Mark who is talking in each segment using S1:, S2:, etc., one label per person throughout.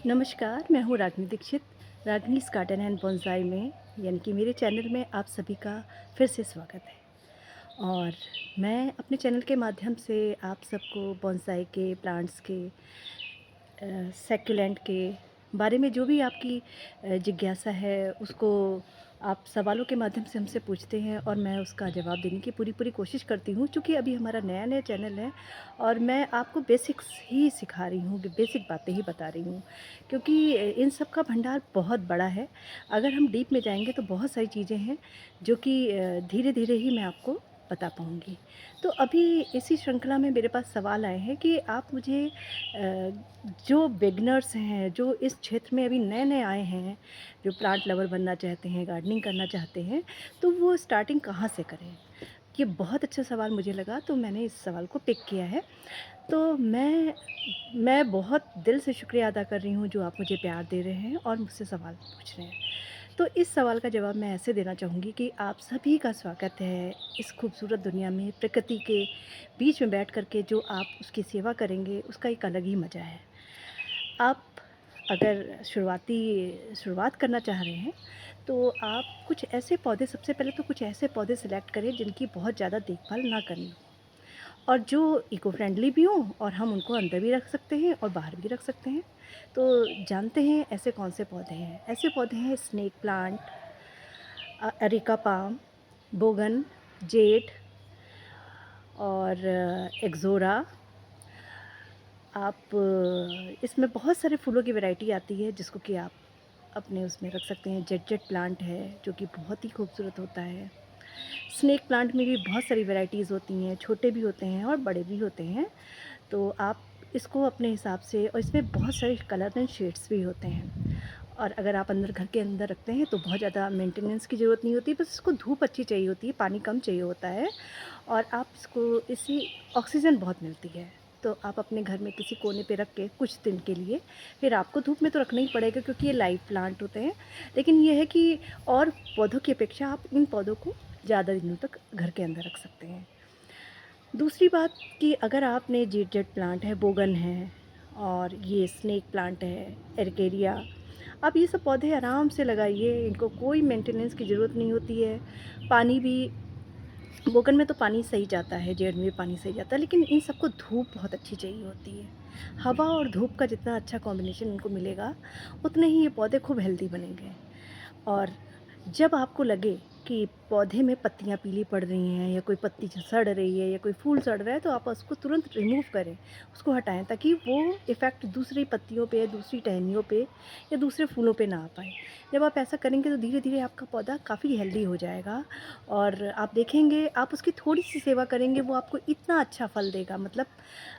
S1: नमस्कार, मैं हूँ रागनी दीक्षित। रागनीज़ गार्डन एंड बोनसाई में यानी कि मेरे चैनल में आप सभी का फिर से स्वागत है। और मैं अपने चैनल के माध्यम से आप सबको बोनसाई के प्लांट्स के सैकुलेंट के बारे में जो भी आपकी जिज्ञासा है उसको आप सवालों के माध्यम से हमसे पूछते हैं और मैं उसका जवाब देने की पूरी पूरी कोशिश करती हूँ। चूँकि अभी हमारा नया-नया चैनल है और मैं आपको बेसिक्स ही सिखा रही हूँ, बेसिक बातें ही बता रही हूँ। क्योंकि इन सब का भंडार बहुत बड़ा है। अगर हम डीप में जाएँगे तो बहुत सारी चीज़ें हैं जो कि धीरे-धीरे ही मैं आपको बता पाऊँगी। तो अभी इसी श्रृंखला में मेरे पास सवाल आए हैं कि आप मुझे जो बिगिनर्स हैं, जो इस क्षेत्र में अभी नए-नए आए हैं, जो प्लांट लवर बनना चाहते हैं, गार्डनिंग करना चाहते हैं, तो वो स्टार्टिंग कहाँ से करें? ये बहुत अच्छा सवाल मुझे लगा, तो मैंने इस सवाल को पिक किया है। तो मैं बहुत दिल से शुक्रिया अदा कर रही हूँ जो आप मुझे प्यार दे रहे हैं और मुझसे सवाल पूछ रहे हैं। तो इस सवाल का जवाब मैं ऐसे देना चाहूँगी कि आप सभी का स्वागत है इस खूबसूरत दुनिया में, प्रकृति के बीच में बैठ कर के जो आप उसकी सेवा करेंगे, उसका एक अलग ही मज़ा है। आप अगर शुरुआत करना चाह रहे हैं, तो आप कुछ ऐसे पौधे सबसे पहले तो कुछ ऐसे पौधे सेलेक्ट करें जिनकी बहुत ज़्यादा देखभाल ना करनी हो और जो इको फ्रेंडली भी हों और हम उनको अंदर भी रख सकते हैं और बाहर भी रख सकते हैं। तो जानते हैं ऐसे कौन से पौधे हैं? ऐसे पौधे हैं snake plant, areca palm, bougain, jade और एक्ज़ोरा। आप इसमें बहुत सारे फूलों की वैरायटी आती है जिसको कि आप अपने उसमें रख सकते हैं। जेड जेड प्लांट है जो कि बहुत ही खूबसूरत होता है। स्नेक प्लांट में भी बहुत सारी वैराइटीज़ होती हैं, छोटे भी होते हैं और बड़े भी होते हैं। तो आप इसको अपने हिसाब से, और इसमें बहुत सारे कलर एंड शेड्स भी होते हैं। और अगर आप अंदर घर के अंदर रखते हैं तो बहुत ज़्यादा मेंटेनेंस की ज़रूरत नहीं होती, बस इसको धूप अच्छी चाहिए होती है, पानी कम चाहिए होता है और आप इसको इससे ऑक्सीजन बहुत मिलती है। तो आप अपने घर में किसी कोने पे रख के कुछ दिन के लिए, फिर आपको धूप में तो रखना ही पड़ेगा क्योंकि ये लाइव प्लांट होते हैं। लेकिन ये है कि और पौधों की अपेक्षा आप इन पौधों को ज़्यादा दिनों तक घर के अंदर रख सकते हैं। दूसरी बात कि अगर आपने जेड जेड प्लांट है, बोगन है और ये स्नेक प्लांट है, एरकेरिया, आप ये सब पौधे आराम से लगाइए, इनको कोई मेंटेनेंस की ज़रूरत नहीं होती है। पानी भी बोगन में तो पानी सही जाता है, जेड में भी पानी सही जाता है, लेकिन इन सबको धूप बहुत अच्छी चाहिए होती है। हवा और धूप का जितना अच्छा कॉम्बिनेशन इनको मिलेगा, उतने ही ये पौधे खूब हेल्दी बनेंगे। और जब आपको लगे कि पौधे में पत्तियाँ पीली पड़ रही हैं या कोई पत्ती सड़ रही है या कोई फूल सड़ रहा है, तो आप उसको तुरंत रिमूव करें, उसको हटाएँ ताकि वो इफ़ेक्ट दूसरी पत्तियों पे, दूसरी टहनियों पे या दूसरे फूलों पे ना आ पाए। जब आप ऐसा करेंगे तो धीरे-धीरे आपका पौधा काफ़ी हेल्दी हो जाएगा और आप देखेंगे, आप उसकी थोड़ी-सी सेवा करेंगे, वो आपको इतना अच्छा फल देगा, मतलब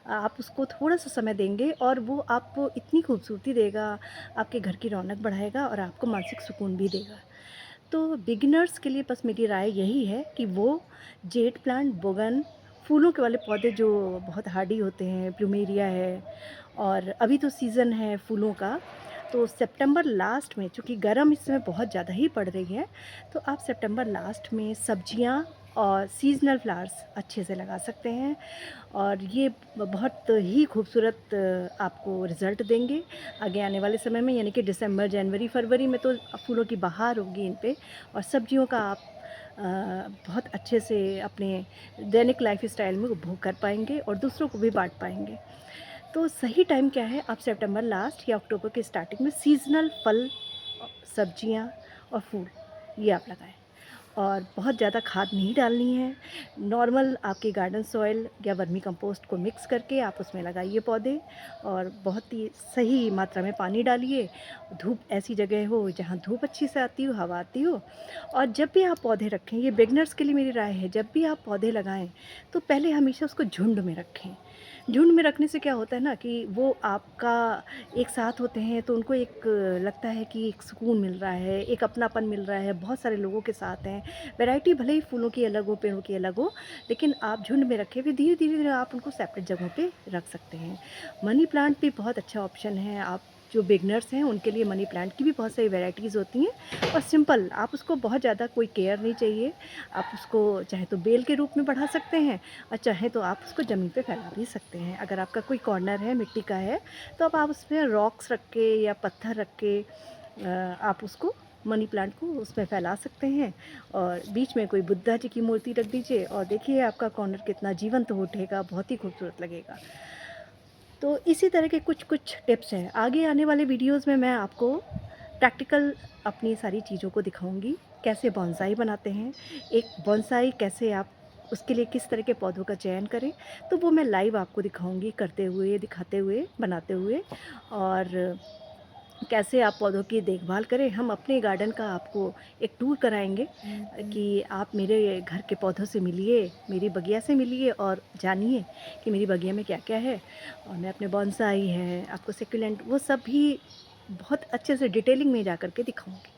S1: आप उसको थोड़ा-सा समय देंगे और वो आपको इतनी खूबसूरती देगा, आपके घर की रौनक बढ़ाएगा और आपको मानसिक सुकून भी देगा। तो बिगिनर्स के लिए बस मेरी राय यही है कि वो जेड प्लांट, बोगन, फूलों के वाले पौधे जो बहुत हार्डी होते हैं, प्लूमेरिया है और अभी तो सीज़न है फूलों का, तो सितंबर लास्ट में, चूँकि गर्म इस समय बहुत ज़्यादा ही पड़ रही है, तो आप सितंबर लास्ट में सब्जियाँ और सीज़नल फ्लावर्स अच्छे से लगा सकते हैं और ये बहुत ही खूबसूरत आपको रिज़ल्ट देंगे। आगे आने वाले समय में यानी कि दिसंबर, जनवरी, फरवरी में तो फूलों की बहार होगी इन पे और सब्जियों का आप अ, बहुत अच्छे से अपने दैनिक लाइफ़स्टाइल में उपभोग कर पाएँगे और दूसरों को भी बाँट पाएँगे। तो सही टाइम क्या है? आप सितंबर लास्ट या अक्टूबर के स्टार्टिंग में सीज़नल फल, सब्जियाँ और फूल ये आप लगाएँ। और बहुत ज़्यादा खाद नहीं डालनी है। नॉर्मल आपके गार्डन सॉइल या वर्मी कंपोस्ट को मिक्स करके आप उसमें लगाइए पौधे और बहुत ही सही मात्रा में पानी डालिए। धूप ऐसी जगह हो जहाँ धूप अच्छी से आती हो, हवा आती हो। और जब भी आप पौधे रखें, ये बिगिनर्स के लिए मेरी राय है, जब भी आप पौधे लगाएँ, तो पहले हमेशा उसको झुंड में रखें। झुंड में रखने से क्या होता है ना कि वो आपका एक साथ होते हैं तो उनको एक लगता है कि एक सुकून मिल रहा है, एक अपनापन मिल रहा है, बहुत सारे लोगों के साथ हैं। वैरायटी भले ही फूलों की अलग हो, पेड़ों की अलग हो, लेकिन आप झुंड में रखें, फिर धीरे-धीरे आप उनको सेपरेट जगहों पे रख सकते हैं। मनी प्लांट भी बहुत अच्छा ऑप्शन है, आप जो बिगनर्स हैं उनके लिए मनी प्लांट की भी बहुत सारी वैरायटीज़ होती हैं और सिंपल, आप उसको बहुत ज़्यादा कोई केयर नहीं चाहिए। आप उसको चाहे तो बेल के रूप में बढ़ा सकते हैं और चाहे तो आप उसको ज़मीन पे फैला भी सकते हैं। अगर आपका कोई कॉर्नर है, मिट्टी का है, तो अब आप उसमें रॉक्स रख के या पत्थर रख के आप उसको मनी प्लांट को उसमें फैला सकते हैं और बीच में कोई बुद्धा जी की मूर्ति रख दीजिए और देखिए आपका कॉर्नर कितना जीवंत हो उठेगा, बहुत ही खूबसूरत लगेगा। तो इसी तरह के कुछ-कुछ टिप्स हैं। आगे आने वाले वीडियोज़ में मैं आपको प्रैक्टिकल अपनी सारी चीज़ों को दिखाऊँगी, कैसे बोनसाई बनाते हैं, एक बोनसाई कैसे आप उसके लिए किस तरह के पौधों का चयन करें, तो वो मैं लाइव आपको दिखाऊँगी करते हुए, दिखाते हुए, बनाते हुए और कैसे आप पौधों की देखभाल करें। हम अपने गार्डन का आपको एक टूर कराएँगे कि आप मेरे घर के पौधों से मिलिए, मेरी बगिया से मिलिए और जानिए कि मेरी बगिया में क्या-क्या है। और मैं अपने बोनसाई है, आपको सक्यूलेंट वो सब भी बहुत अच्छे से डिटेलिंग में जा कर के दिखाऊँगी।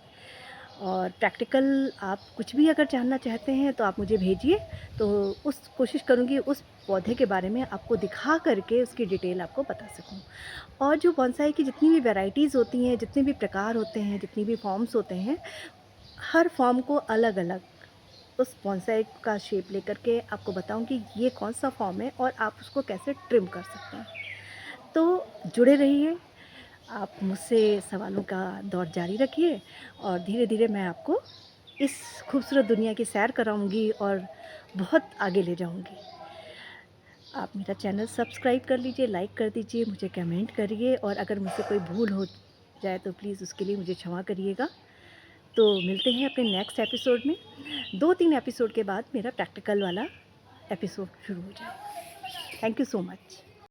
S1: और प्रैक्टिकल आप कुछ भी अगर जानना चाहते हैं तो आप मुझे भेजिए, तो उस कोशिश करूँगी उस पौधे के बारे में आपको दिखा कर के उसकी डिटेल आपको बता सकूँ। और जो बोनसाई की जितनी भी वैराइटीज़ होती हैं, जितने भी प्रकार होते हैं, जितनी भी फॉर्म्स होते हैं, हर फॉर्म को अलग-अलग उस बोनसाई का शेप लेकर के आपको बताऊँगी ये कौन-सा फॉर्म है और आप उसको कैसे ट्रिम कर सकते हैं। तो जुड़े रहिए, आप मुझसे सवालों का दौर जारी रखिए और धीरे-धीरे मैं आपको इस खूबसूरत दुनिया की सैर कराऊँगी और बहुत आगे ले जाऊँगी। आप मेरा चैनल सब्सक्राइब कर लीजिए, लाइक कर दीजिए, मुझे कमेंट करिए और अगर मुझसे कोई भूल हो जाए तो प्लीज़ उसके लिए मुझे क्षमा करिएगा। तो मिलते हैं अपने नेक्स्ट एपिसोड में। 2-3 एपिसोड के बाद मेरा प्रैक्टिकल वाला एपिसोड शुरू हो जाएगा। Thank you so much.